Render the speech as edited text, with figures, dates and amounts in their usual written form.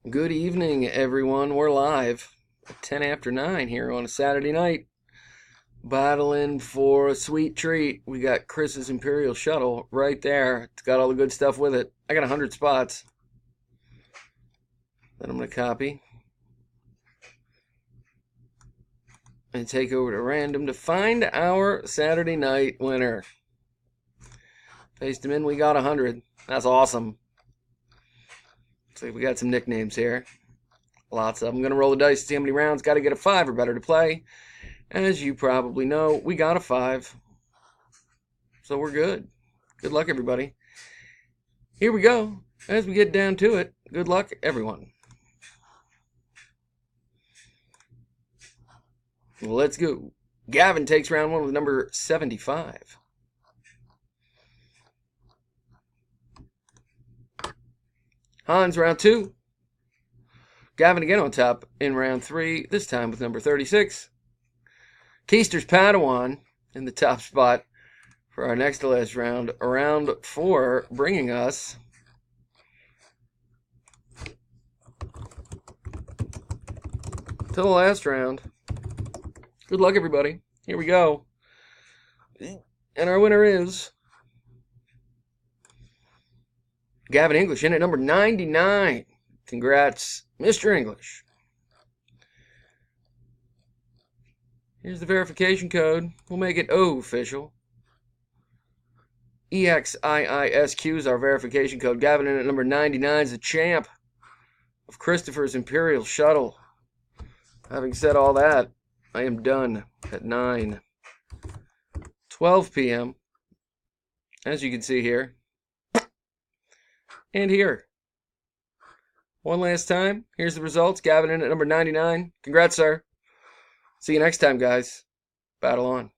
Good evening, everyone. We're live at 10 after 9 here on a Saturday night, battling for a sweet treat. We got Chris's Imperial Shuttle right there. It's got all the good stuff with it. I got 100 spots that I'm going to copy and take over to random to find our Saturday night winner. Paste him in. We got 100. That's awesome. Looks like we got some nicknames here. Lots of them. I'm going to roll the dice to see how many rounds. Got to get a 5 or better to play. As you probably know, we got a 5. So we're good. Good luck, everybody. Here we go. As we get down to it, good luck, everyone. Let's go. Gavin takes round 1 with number 75. Hans, round 2. Gavin again on top in round 3, this time with number 36. Keister's Padawan in the top spot for our next to last round. Round 4, bringing us to the last round. Good luck, everybody. Here we go. And our winner is Gavin English in at number 99. Congrats, Mr. English. Here's the verification code. We'll make it official. EXIISQ is our verification code. Gavin in at number 99 is the champ of Christopher's Imperial Shuttle. Having said all that, I am done at 9:12 p.m. As you can see here. And here. One last time. Here's the results. Gavin in at number 99. Congrats, sir. See you next time, guys. Battle on.